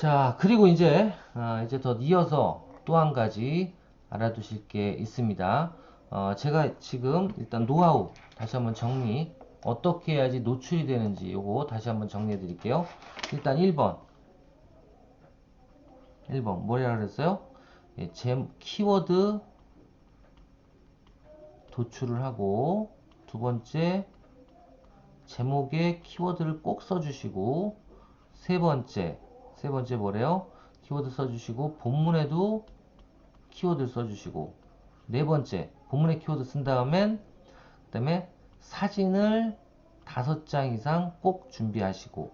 자, 그리고 이제, 이제 더 이어서 또 한 가지 알아두실 게 있습니다. 제가 지금 일단 노하우 다시 한번 정리, 어떻게 해야지 노출이 되는지 요거 다시 한번 정리해 드릴게요. 일단 1번 뭐라 그랬어요? 예, 키워드 도출을 하고, 두 번째 제목에 키워드를 꼭 써주시고, 세 번째 뭐래요? 키워드 써주시고, 본문에도 키워드 써주시고, 네 번째 본문에 키워드 쓴 다음엔 그다음에 사진을 5장 이상 꼭 준비하시고,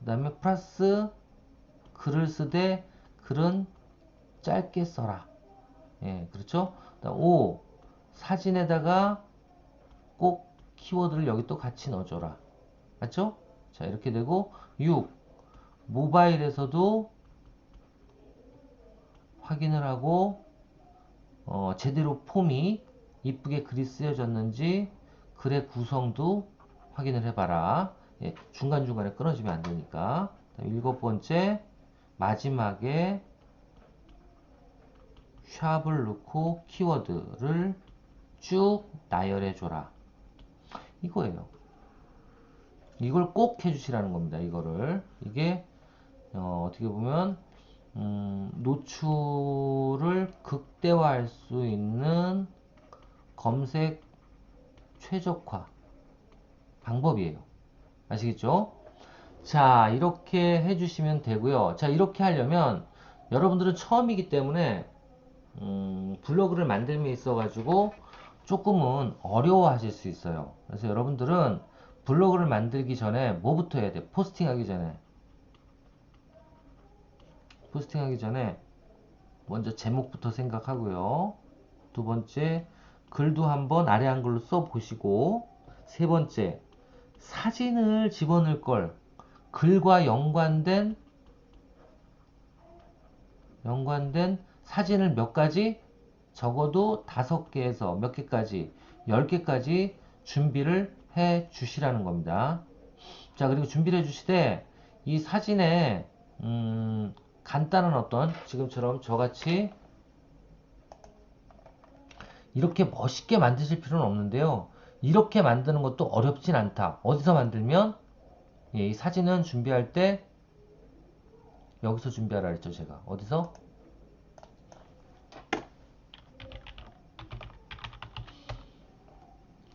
그 다음에 플러스 글을 쓰되 글은 짧게 써라. 예, 그렇죠? 그다음 5. 사진에다가 꼭 키워드를 여기 또 같이 넣어줘라. 맞죠? 자, 이렇게 되고, 6. 모바일에서도 확인을 하고, 제대로 폼이 이쁘게 글이 쓰여졌는지 글의 구성도 확인을 해봐라. 예, 중간중간에 끊어지면 안 되니까. 7번째, 마지막에 샵을 넣고 키워드를 쭉 나열해줘라. 이거예요. 이걸 꼭 해주시라는 겁니다. 이거를. 이게 어떻게 보면 노출을 극대화할 수 있는 검색 최적화 방법이에요. 아시겠죠? 자, 이렇게 해주시면 되고요. 자, 이렇게 하려면 여러분들은 처음이기 때문에 블로그를 만들면 있어가지고 조금은 어려워하실 수 있어요. 그래서 여러분들은 블로그를 만들기 전에 뭐부터 해야 돼? 포스팅하기 전에 먼저 제목부터 생각하고요. 두 번째, 글도 한번 아래 한글로 써보시고, 세 번째, 사진을 집어넣을 걸 글과 연관된 사진을 몇 가지, 적어도 5개에서 몇 개까지, 10개까지 준비를 해 주시라는 겁니다. 자, 그리고 준비를 해 주시되 이 사진에 간단한 어떤, 지금처럼 저같이 이렇게 멋있게 만드실 필요는 없는데요. 이렇게 만드는 것도 어렵진 않다. 어디서 만들면, 예, 이 사진은 준비할 때 여기서 준비하라 했죠, 제가. 어디서?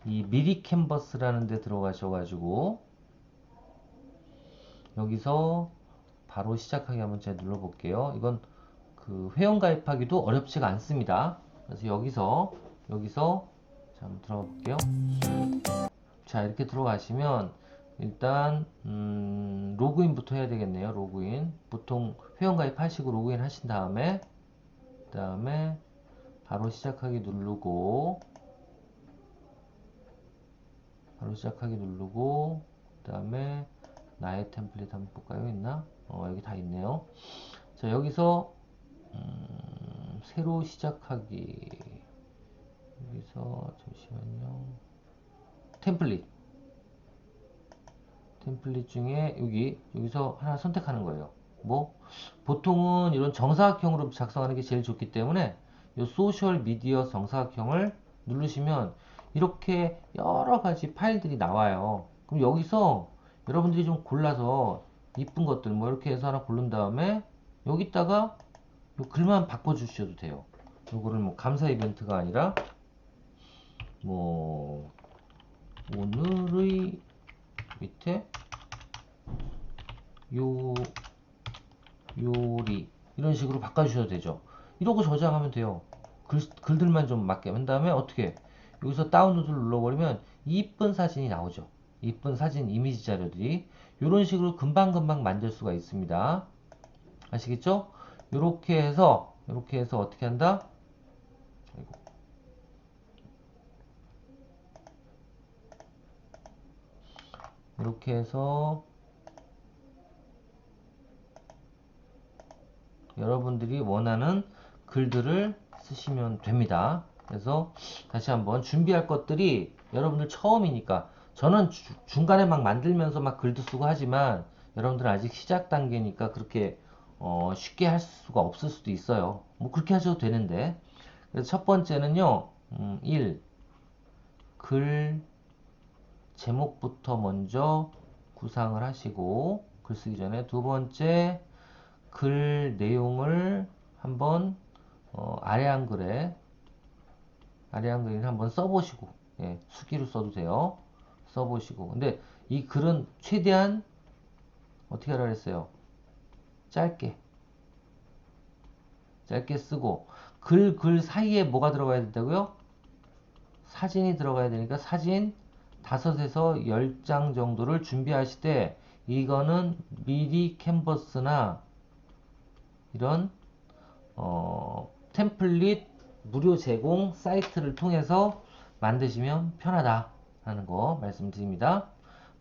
이 미리 캔버스라는 데 들어가셔가지고 여기서 바로 시작하기 한번 제가 눌러볼게요. 이건 그 회원가입하기도 어렵지가 않습니다. 그래서 여기서 자, 한번 들어가 볼게요. 자, 이렇게 들어가시면 일단 로그인부터 해야 되겠네요. 로그인. 보통 회원가입 하시고 로그인 하신 다음에 그다음에 바로 시작하기 누르고 그다음에 나의 템플릿 한번 볼까요? 있나? 여기 다 있네요. 자, 여기서 새로 시작하기, 여기서 잠시만요. 템플릿 중에 여기서 하나 선택하는 거예요. 뭐 보통은 이런 정사각형으로 작성하는 게 제일 좋기 때문에 이 소셜 미디어 정사각형을 누르시면 이렇게 여러 가지 파일들이 나와요. 그럼 여기서 여러분들이 좀 골라서 이쁜 것들 뭐 이렇게 해서 하나 고른 다음에 여기다가 요 글만 바꿔 주셔도 돼요. 요거를 뭐 감사 이벤트가 아니라 뭐 오늘의 밑에 요 요리 이런 식으로 바꿔주셔도 되죠. 이러고 저장하면 돼요. 글들만 좀 맞게 한 다음에 어떻게 여기서 다운로드를 눌러버리면 이쁜 사진이 나오죠. 이쁜 사진 이미지 자료들이 이런 식으로 금방금방 만들 수가 있습니다. 아시겠죠? 이렇게 해서 어떻게 한다? 이렇게 해서 여러분들이 원하는 글들을 쓰시면 됩니다. 그래서 다시 한번 준비할 것들이 여러분들 처음이니까 저는 중간에 막 만들면서 막 글도 쓰고 하지만 여러분들은 아직 시작 단계니까 그렇게 쉽게 할 수가 없을 수도 있어요. 뭐 그렇게 하셔도 되는데. 그래서 첫 번째는요, 1. 글 제목부터 먼저 구상을 하시고, 글 쓰기 전에. 두 번째, 글 내용을 한번 아래 한글에 한번 써보시고, 예, 수기로 써도 돼요. 써보시고. 근데 이 글은 최대한 어떻게 하라 그랬어요? 짧게 쓰고, 글 사이에 뭐가 들어가야 된다고요? 사진이 들어가야 되니까 사진 5에서 10장 정도를 준비하시되, 이거는 미리 캔버스나 이런 템플릿 무료 제공 사이트를 통해서 만드시면 편하다라는 거 말씀드립니다.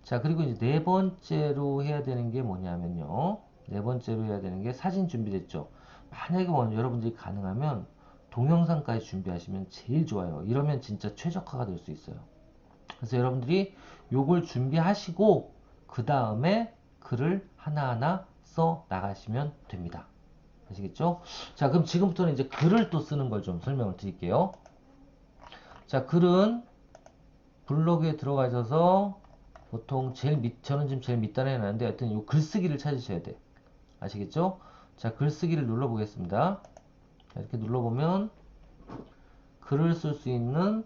자, 그리고 이제 네 번째로 해야 되는 게 뭐냐면요. 네 번째로 해야 되는 게 사진 준비됐죠. 만약에 여러분들이 가능하면 동영상까지 준비하시면 제일 좋아요. 이러면 진짜 최적화가 될 수 있어요. 그래서 여러분들이 요걸 준비하시고 그 다음에 글을 하나하나 써 나가시면 됩니다. 아시겠죠? 자, 그럼 지금부터는 이제 글을 또 쓰는 걸 좀 설명을 드릴게요. 자, 글은 블로그에 들어가셔서 보통 저는 지금 제일 밑단에 해놨는데 하여튼 이 글쓰기를 찾으셔야 돼. 아시겠죠? 자, 글쓰기를 눌러보겠습니다. 자, 이렇게 눌러보면 글을 쓸 수 있는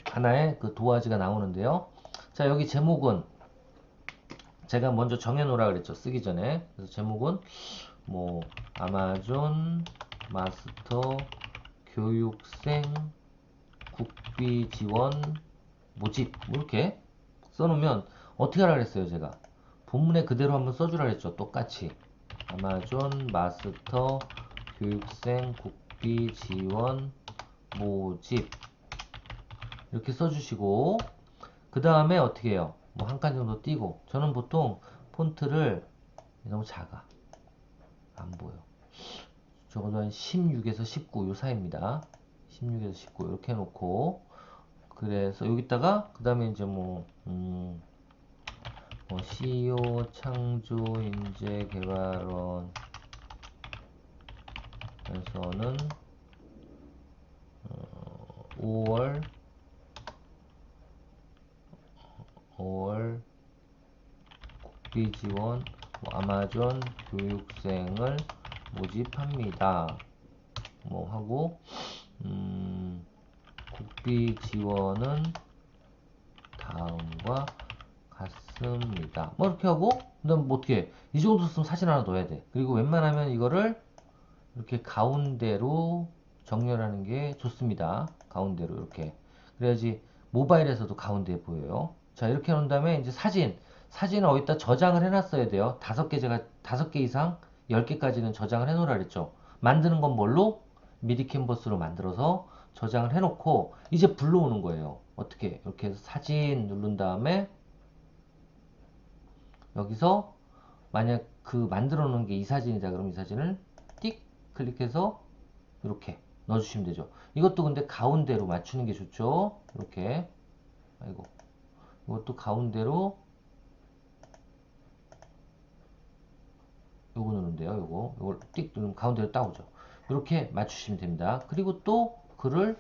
하나의 그 도화지가 나오는데요. 자, 여기 제목은 제가 먼저 정해놓으라 그랬죠. 쓰기 전에. 그래서 제목은 뭐 아마존 마스터 교육생 국비 지원 모집 뭐 이렇게 써놓으면 어떻게 하라 그랬어요. 제가 본문에 그대로 한번 써주라 그랬죠. 똑같이 아마존 마스터 교육생 국비 지원 모집 이렇게 써주시고, 그 다음에 어떻게 해요? 뭐 한 칸 정도 띄고, 저는 보통 폰트를 너무 작아, 안 보여. 적어도 한 16에서 19 요 사이입니다. 16에서 19 이렇게 해놓고, 그래서 여기다가 그 다음에 이제 뭐 CEO 창조 인재 개발원에서는 5월 국비 지원 아마존 교육생을 모집합니다. 뭐 하고 국비 지원은 다음과 같습니다. 뭐 이렇게 하고 그다음 뭐 어떻게 해? 이 정도 쓰면 사진 하나 넣어야 돼. 그리고 웬만하면 이거를 이렇게 가운데로 정렬하는 게 좋습니다. 가운데로 이렇게. 그래야지 모바일에서도 가운데에 보여요. 자, 이렇게 놓은 다음에 이제 사진을 어디다 저장을 해놨어야 돼요. 5개 제가 5개 이상 10개까지는 저장을 해놓으라 그랬죠. 만드는 건 뭘로? 미리 캔버스로 만들어서 저장을 해놓고 이제 불러오는 거예요. 어떻게? 이렇게 해서 사진 누른 다음에 여기서 만약 그 만들어 놓은 게 이 사진이다 그러면 이 사진을 띡 클릭해서 이렇게 넣어주시면 되죠. 이것도 근데 가운데로 맞추는 게 좋죠. 이렇게. 아이고. 이것도 가운데로 요거 누르는데요. 요걸 띡 누르면 가운데로 따오죠. 이렇게 맞추시면 됩니다. 그리고 또 글을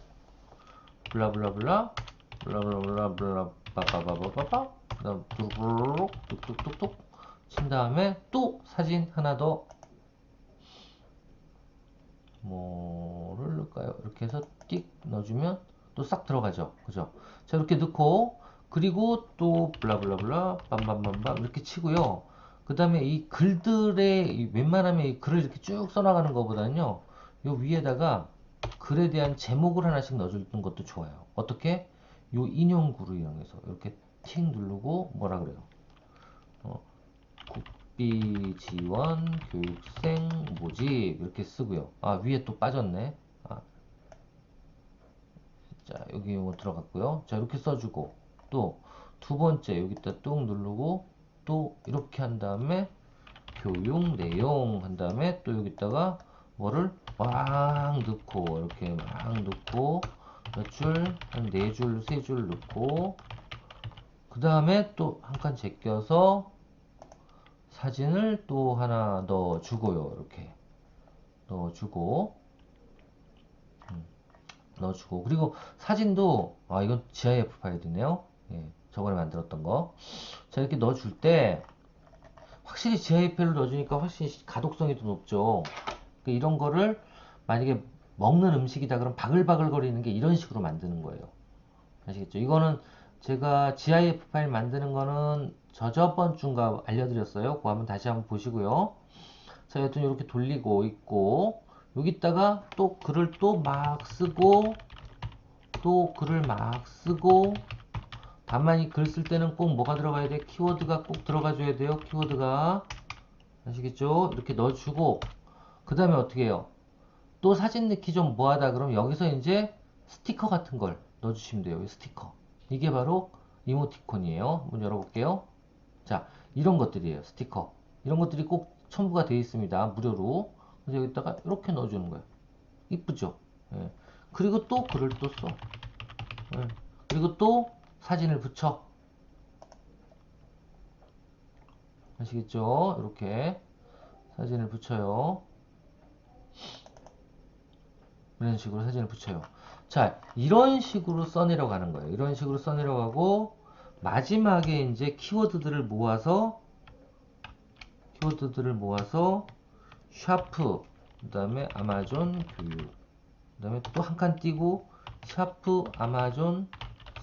블라블라블라 블라블라블라 빠빠빠빠빠빠 그다음 뚜루룩 뚝뚝뚝뚝 친 다음에 또 사진 하나 더 뭐를 넣을까요? 이렇게 해서 띡 넣어주면 또 싹 들어가죠. 그죠? 자, 이렇게 넣고 그리고 또 블라블라블라 빰빰빰빰 이렇게 치고요. 그 다음에 이 글들의 웬만하면 이 글을 이렇게 쭉 써나가는 것보다는요, 요 위에다가 글에 대한 제목을 하나씩 넣어주는 것도 좋아요. 어떻게? 요 인용구를 이용해서 이렇게 틱 누르고 뭐라 그래요? 국비 지원 교육생 모집 이렇게 쓰고요. 아, 위에 또 빠졌네. 아, 자, 여기 이거 들어갔고요. 자, 이렇게 써주고 또 두 번째 여기다 뚝 누르고 또 이렇게 한 다음에 교육 내용 한 다음에 또 여기다가 뭐를 막 넣고 이렇게 막 넣고 몇 줄? 한 4줄, 3줄 넣고 그 그 다음에 또 한 칸 제껴서 사진을 또 하나 넣어주고요. 이렇게 넣어주고, 넣어주고. 그리고 사진도, 이건 GIF 파일이네요. 예, 저번에 만들었던 거. 자, 이렇게 넣어줄 때, 확실히 GIF를 넣어주니까 훨씬 가독성이 더 높죠. 이런 거를 만약에 먹는 음식이다 그럼 바글바글 거리는 게 이런 식으로 만드는 거예요. 아시겠죠? 이거는 제가 GIF 파일 만드는 거는 저저번 주인가 알려드렸어요. 그거 한번 다시 한번 보시고요. 자, 여튼 이렇게 돌리고 있고, 여기다가 또 글을 또 막 쓰고, 또 글을 막 쓰고, 다만 이 글 쓸 때는 꼭 뭐가 들어가야 돼? 키워드가 꼭 들어가줘야 돼요. 키워드가. 아시겠죠? 이렇게 넣어주고, 그 다음에 어떻게 해요? 또 사진 넣기 좀 뭐하다 그럼 여기서 이제 스티커 같은 걸 넣어주시면 돼요. 스티커. 이게 바로 이모티콘이에요. 한번 열어볼게요. 자, 이런 것들이에요. 스티커. 이런 것들이 꼭 첨부가 되어 있습니다. 무료로. 그래서 여기다가 이렇게 넣어주는 거예요. 이쁘죠? 예. 그리고 또 글을 또 써. 예. 그리고 또 사진을 붙여. 아시겠죠? 이렇게 사진을 붙여요. 이런 식으로 사진을 붙여요. 자, 이런 식으로 써내려가는 거예요. 이런 식으로 써내려가고 마지막에 이제 키워드들을 모아서 샤프, 그 다음에 아마존 교육, 그 다음에 또 한 칸 띄고 샤프 아마존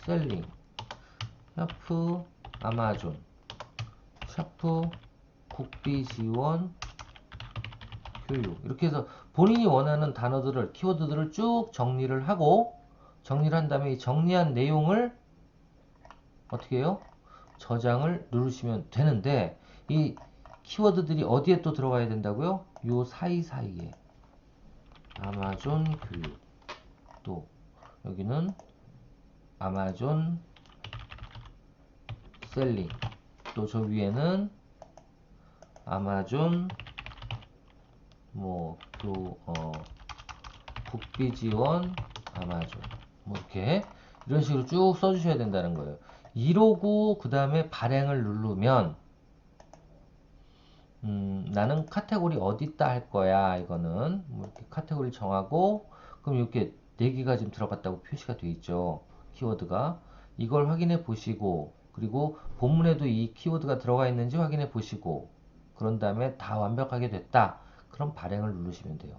셀링, 샤프 아마존, 샤프 국비 지원 교육, 이렇게 해서 본인이 원하는 단어들을, 키워드들을 쭉 정리를 하고, 정리를 한 다음에 이 정리한 내용을 어떻게 해요? 저장을 누르시면 되는데, 이 키워드들이 어디에 또 들어가야 된다고요? 요 사이사이에. 아마존 교육, 또 여기는 아마존 셀링, 또 저 위에는 아마존 국비 지원 아마존, 이렇게 이런 식으로 쭉 써주셔야 된다는 거예요. 이러고 그 다음에 발행을 누르면 나는 카테고리 어디다 할 거야. 이거는 이렇게 카테고리 정하고, 그럼 이렇게 4개가 지금 들어갔다고 표시가 되어 있죠. 키워드가. 이걸 확인해 보시고, 그리고 본문에도 이 키워드가 들어가 있는지 확인해 보시고, 그런 다음에 다 완벽하게 됐다. 그럼 발행을 누르시면 돼요.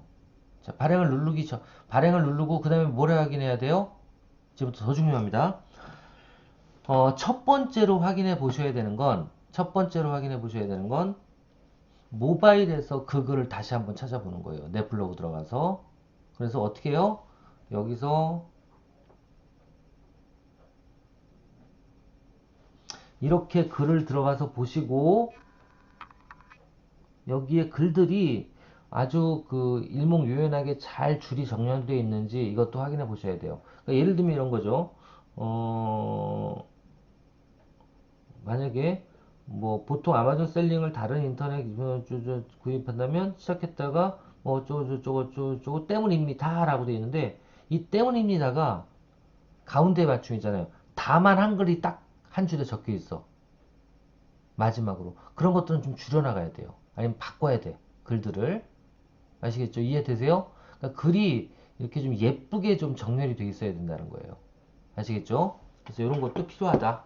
자, 발행을 누르고 그 다음에 뭘 확인해야 돼요? 이제부터 더 중요합니다. 첫 번째로 확인해 보셔야 되는 건 모바일에서 그 글을 다시 한번 찾아보는 거예요. 내 블로그 들어가서. 그래서 어떻게 해요? 여기서 이렇게 글을 들어가서 보시고, 여기에 글들이 아주 그 일목요연하게 잘 줄이 정렬되어 있는지 이것도 확인해 보셔야 돼요. 그러니까 예를 들면 이런 거죠. 만약에 뭐 보통 아마존 셀링을 다른 인터넷 구입한다면 시작했다가 뭐 어쩌고저쩌고 때문입니다 라고 되어 있는데, 이 때문입니다가 가운데 맞춤이잖아요. 다만 한글이 딱 한 줄에 적혀 있어. 마지막으로. 그런 것들은 좀 줄여나가야 돼요. 아니면 바꿔야 돼. 글들을. 아시겠죠? 이해되세요? 그러니까 글이 이렇게 좀 예쁘게 좀 정렬이 되어 있어야 된다는 거예요. 아시겠죠? 그래서 이런 것도 필요하다.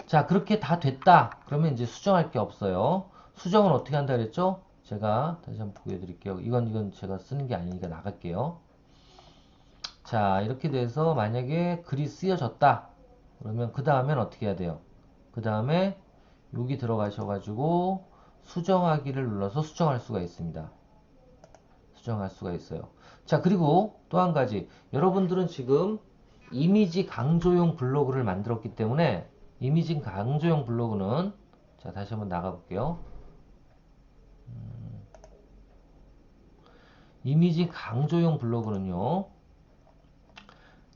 자, 그렇게 다 됐다. 그러면 이제 수정할 게 없어요. 수정은 어떻게 한다 그랬죠? 제가 다시 한번 보여드릴게요. 이건 제가 쓰는 게 아니니까 나갈게요. 자, 이렇게 돼서 만약에 글이 쓰여졌다. 그러면 그 다음엔 어떻게 해야 돼요? 그 다음에 여기 들어가셔가지고 수정하기를 눌러서 수정할 수가 있습니다. 수정할 수가 있어요. 자, 그리고 또 한 가지. 여러분들은 지금 이미지 강조용 블로그를 만들었기 때문에 이미지 강조용 블로그는, 자, 다시 한번 나가볼게요. 이미지 강조용 블로그는요,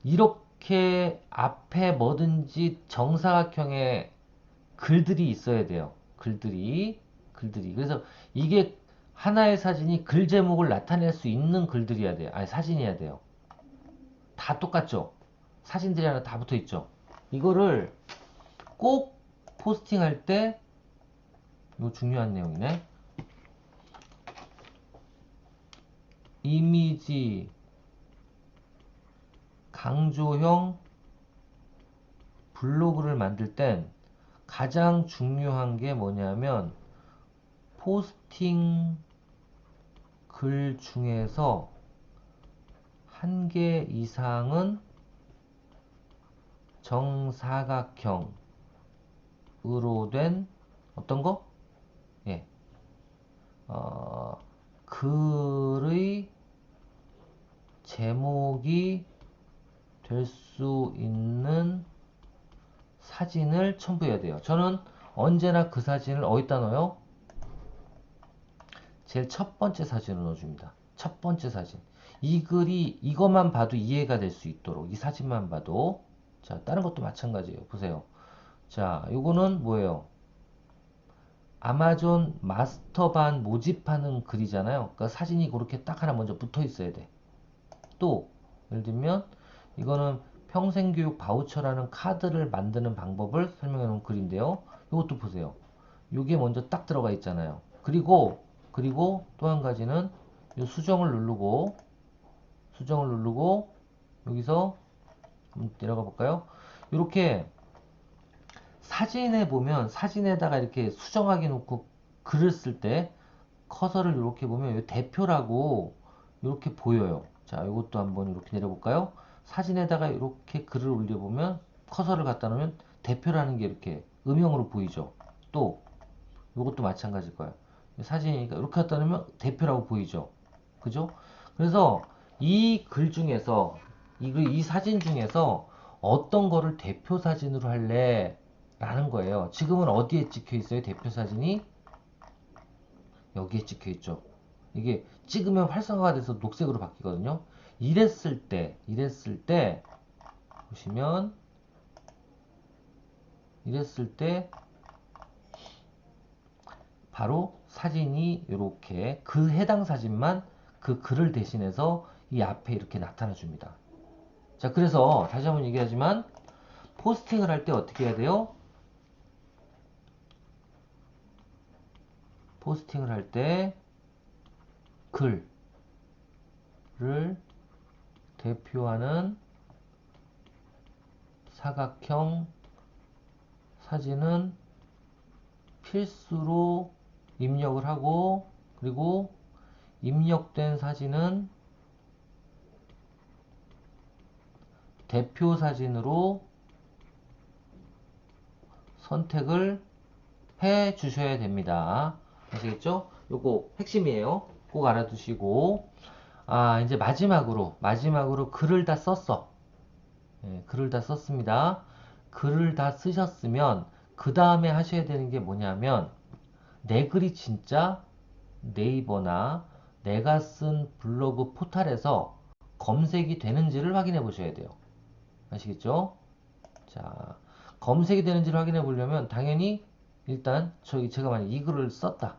이렇게 앞에 뭐든지 정사각형의 글들이 있어야 돼요. 글들이. 그래서 이게 하나의 사진이 글 제목을 나타낼 수 있는 글들이어야 돼요. 아니, 사진이어야 돼요. 다 똑같죠? 사진들이 하나 다 붙어 있죠? 이거를 꼭 포스팅할 때 이거 중요한 내용이네. 이미지 강조형 블로그를 만들 땐 가장 중요한 게 뭐냐면 포스팅 글 중에서 한 개 이상은 정사각형으로 된 어떤 거? 예. 글의 제목이 될 수 있는 사진을 첨부해야 돼요. 저는 언제나 그 사진을 어디다 넣어요? 제일 첫 번째 사진을 넣어줍니다. 첫 번째 사진. 이 글이 이것만 봐도 이해가 될 수 있도록 이 사진만 봐도. 자, 다른 것도 마찬가지예요. 보세요. 자, 요거는 뭐예요? 아마존 마스터반 모집하는 글이잖아요. 그러니까 사진이 그렇게 딱 하나 먼저 붙어 있어야 돼. 또 예를 들면 이거는 평생교육 바우처라는 카드를 만드는 방법을 설명해 놓은 글인데요. 이것도 보세요. 이게 먼저 딱 들어가 있잖아요. 그리고 또 한 가지는 이 수정을 누르고 여기서 내려가 볼까요? 이렇게 사진에 보면 사진에다가 이렇게 수정하기 놓고 글을 쓸 때 커서를 이렇게 보면 이 대표라고 이렇게 보여요. 자, 이것도 한번 이렇게 내려볼까요? 사진에다가 이렇게 글을 올려보면 커서를 갖다 놓으면 대표라는 게 이렇게 음영으로 보이죠. 또 이것도 마찬가지일 거예요. 사진이니까 이렇게 갖다 놓으면 대표라고 보이죠. 그죠? 그래서 이 글 중에서 이 사진 중에서 어떤 거를 대표 사진으로 할래? 라는 거예요. 지금은 어디에 찍혀 있어요? 대표 사진이 여기에 찍혀 있죠. 이게 찍으면 활성화가 돼서 녹색으로 바뀌거든요. 이랬을 때 보시면 이랬을 때 바로 사진이 이렇게 그 해당 사진만 그 글을 대신해서 이 앞에 이렇게 나타나 줍니다. 자, 그래서 다시 한번 얘기하지만 포스팅을 할 때 어떻게 해야 돼요? 포스팅을 할 때 글을 대표하는 사각형 사진은 필수로 입력을 하고, 그리고 입력된 사진은 대표 사진으로 선택을 해 주셔야 됩니다. 아시겠죠? 요거 핵심이에요. 꼭 알아두시고, 이제 마지막으로 글을 다 썼어. 예, 글을 다 썼습니다. 글을 다 쓰셨으면 그 다음에 하셔야 되는 게 뭐냐면 내 글이 진짜 네이버나 내가 쓴 블로그 포털에서 검색이 되는지를 확인해 보셔야 돼요. 아시겠죠? 자, 검색이 되는지를 확인해 보려면 당연히 일단 제가 만약 이 글을 썼다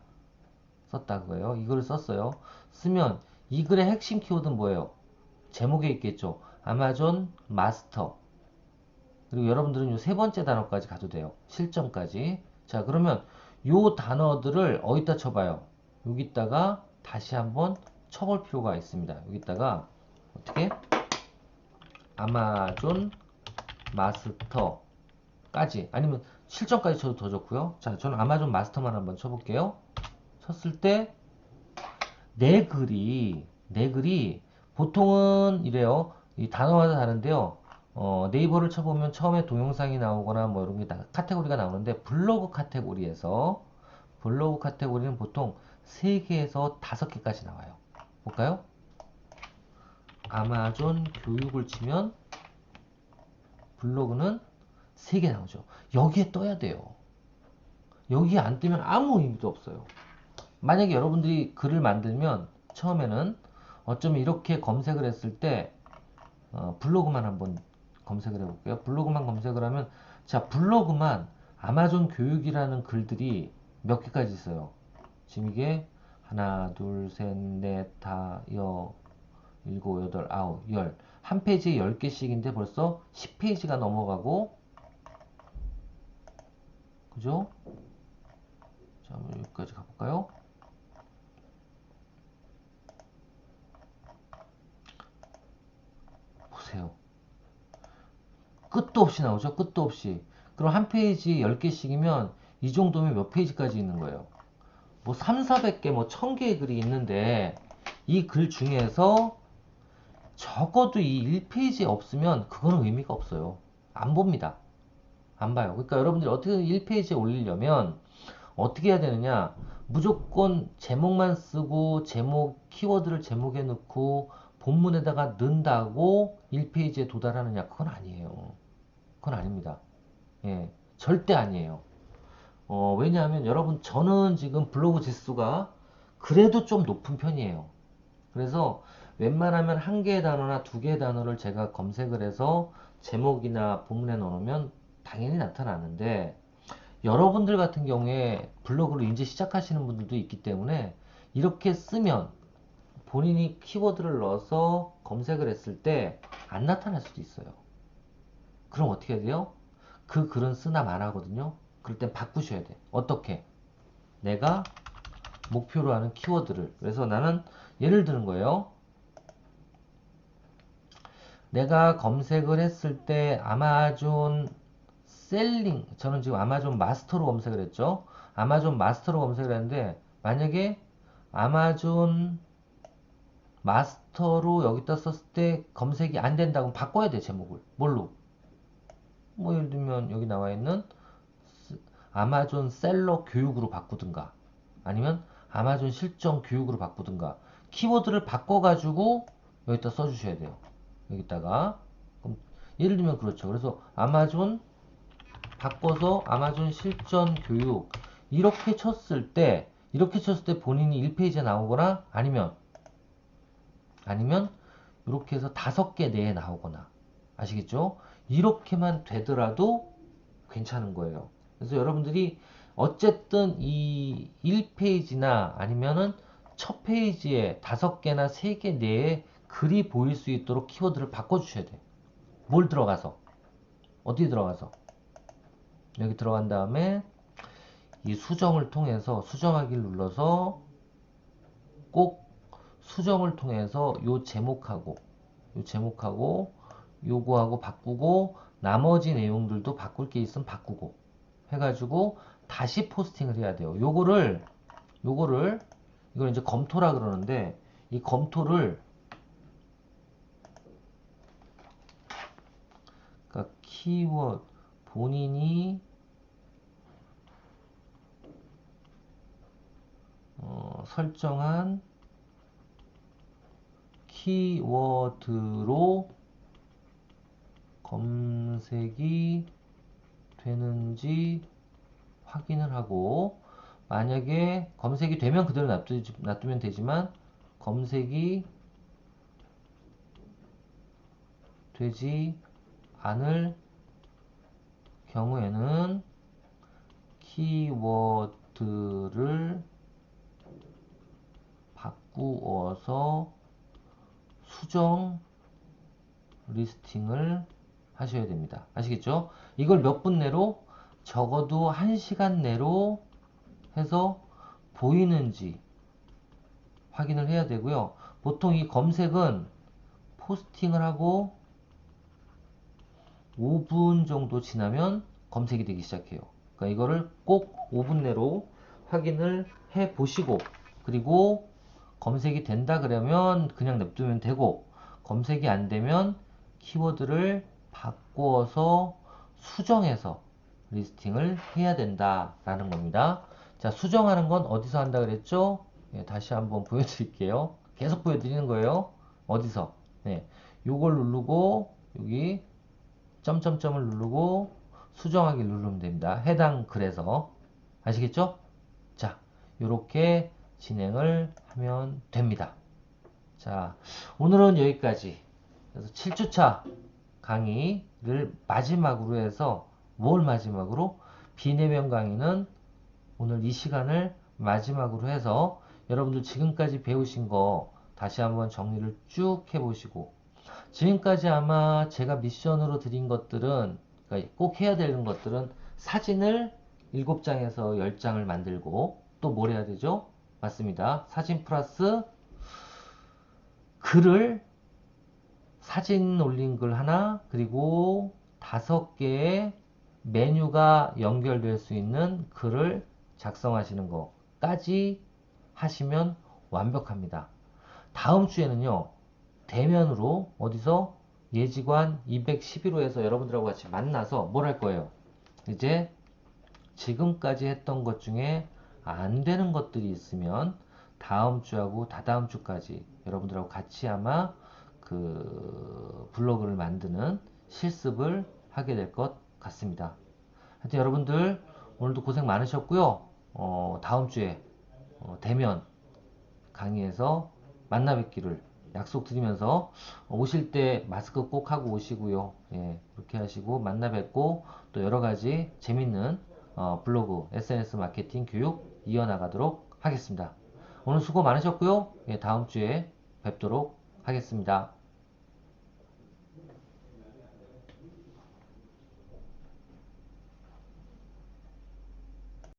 그거예요. 이 글을 썼어요. 쓰면 이 글의 핵심 키워드는 뭐예요? 제목에 있겠죠. 아마존 마스터. 그리고 여러분들은 요 세 번째 단어까지 가도 돼요. 실점까지. 자, 그러면 요 단어들을 어디다 쳐봐요? 여기다가 다시 한번 쳐볼 필요가 있습니다. 여기다가 어떻게? 아마존 마스터까지, 아니면 실점까지 쳐도 더 좋고요. 자, 저는 아마존 마스터만 한번 쳐볼게요. 쳤을 때 내 글이 보통은 이래요. 이 단어마다 다른데요. 네이버를 쳐보면 처음에 동영상이 나오거나 뭐 이런 게 카테고리가 나오는데 블로그 카테고리는 보통 3개에서 5개까지 나와요. 볼까요? 아마존 교육을 치면 블로그는 3개 나오죠. 여기에 떠야 돼요. 여기에 안 뜨면 아무 의미도 없어요. 만약에 여러분들이 글을 만들면 처음에는 어쩌면 이렇게 검색을 했을 때 블로그만 한번 검색을 해볼게요. 블로그만 검색을 하면, 자, 블로그만 아마존 교육이라는 글들이 몇 개까지 있어요. 지금 이게 하나, 둘, 셋, 넷, 다, 일곱, 여덟, 아홉, 열. 한 페이지에 10개씩인데 벌써 10페이지가 넘어가고 그죠? 자, 한번 여기까지 가볼까요? 보세요. 끝도 없이 나오죠? 끝도 없이. 그럼 한 페이지 10개씩이면 이 정도면 몇 페이지까지 있는 거예요? 뭐 3, 400개, 뭐 1000개의 글이 있는데 이 글 중에서 적어도 이 1페이지에 없으면 그거는 의미가 없어요. 안 봅니다. 안 봐요. 그러니까 여러분들이 어떻게 1페이지에 올리려면 어떻게 해야 되느냐? 무조건 제목만 쓰고 제목 키워드를 제목에 넣고 본문에다가 넣는다고 1페이지에 도달하느냐? 그건 아니에요. 그건 아닙니다. 예, 절대 아니에요. 왜냐하면 여러분 저는 지금 블로그 지수가 그래도 좀 높은 편이에요. 그래서 웬만하면 한 개의 단어나 두 개의 단어를 제가 검색을 해서 제목이나 본문에 넣으면 당연히 나타나는데 여러분들 같은 경우에 블로그를 이제 시작하시는 분들도 있기 때문에 이렇게 쓰면 본인이 키워드를 넣어서 검색을 했을 때 안 나타날 수도 있어요. 그럼 어떻게 해야 돼요? 그 글은 쓰나 마나거든요. 그럴 땐 바꾸셔야 돼. 어떻게? 내가 목표로 하는 키워드를. 그래서 나는 예를 드는 거예요. 내가 검색을 했을 때 아마존 셀링, 저는 지금 아마존 마스터로 검색을 했죠. 아마존 마스터로 검색을 했는데 만약에 아마존 마스터로 여기다 썼을 때 검색이 안 된다고 바꿔야 돼, 제목을. 뭘로? 뭐 예를 들면 여기 나와 있는 아마존 셀러 교육으로 바꾸든가 아니면 아마존 실전 교육으로 바꾸든가 키워드를 바꿔가지고 여기다 써주셔야 돼요. 여기다가 그럼 예를 들면 그렇죠. 그래서 아마존 바꿔서 아마존 실전 교육 이렇게 쳤을 때 본인이 1페이지에 나오거나 아니면 이렇게 해서 5개 내에 나오거나 아시겠죠? 이렇게만 되더라도 괜찮은 거예요. 그래서 여러분들이 어쨌든 이 1페이지나 아니면은 첫 페이지에 5개나 3개 내에 글이 보일 수 있도록 키워드를 바꿔주셔야 돼요. 뭘 들어가서? 어디 들어가서? 여기 들어간 다음에 이 수정을 통해서 수정하기를 눌러서 꼭 수정을 통해서 요 제목하고 요거하고 바꾸고 나머지 내용들도 바꿀 게 있으면 바꾸고 해가지고 다시 포스팅을 해야 돼요. 요거를 이걸 이제 검토라 그러는데 이 검토를 그러니까 키워드 본인이 설정한 키워드로 검색이 되는지 확인을 하고 만약에 검색이 되면 그대로 놔두면 되지만 검색이 되지 않을 경우에는 키워드를 바꾸어서 수정 리스팅을 하셔야 됩니다. 아시겠죠? 이걸 몇 분 내로 적어도 1시간 내로 해서 보이는지 확인을 해야 되고요. 보통 이 검색은 포스팅을 하고 5분 정도 지나면 검색이 되기 시작해요. 그러니까 이거를 꼭 5분 내로 확인을 해 보시고 그리고 검색이 된다 그러면 그냥 냅두면 되고 검색이 안 되면 키워드를 바꾸어서 수정해서 리스팅을 해야 된다라는 겁니다. 자, 수정하는 건 어디서 한다 그랬죠? 예, 다시 한번 보여드릴게요. 계속 보여드리는 거예요. 어디서? 네, 요걸 누르고 여기 점점점을 누르고 수정하기 누르면 됩니다. 해당 글에서 아시겠죠? 자, 이렇게 진행을 하면 됩니다. 자, 오늘은 여기까지. 그래서 7주차 강의를 마지막으로 해서 뭘 마지막으로? 비대면 강의는 오늘 이 시간을 마지막으로 해서 여러분들 지금까지 배우신 거 다시 한번 정리를 쭉 해보시고 지금까지 아마 제가 미션으로 드린 것들은 그러니까 꼭 해야 되는 것들은 사진을 7장에서 10장을 만들고 또 뭘 해야 되죠? 맞습니다. 사진 플러스 글을 사진 올린 글 하나 그리고 5개의 메뉴가 연결될 수 있는 글을 작성하시는 것까지 하시면 완벽합니다. 다음 주에는요. 대면으로 어디서 예지관 211호에서 여러분들하고 같이 만나서 뭘 할 거예요? 이제 지금까지 했던 것 중에 안 되는 것들이 있으면 다음 주하고 다다음 주까지 여러분들하고 같이 아마 그 블로그를 만드는 실습을 하게 될 것 같습니다. 하여튼 여러분들 오늘도 고생 많으셨고요. 다음 주에 대면 강의에서 만나 뵙기를 약속드리면서 오실 때 마스크 꼭 하고 오시고요. 예, 그렇게 하시고 만나 뵙고 또 여러 가지 재밌는 블로그, SNS 마케팅 교육 이어나가도록 하겠습니다. 오늘 수고 많으셨고요. 예, 다음 주에 뵙도록 하겠습니다.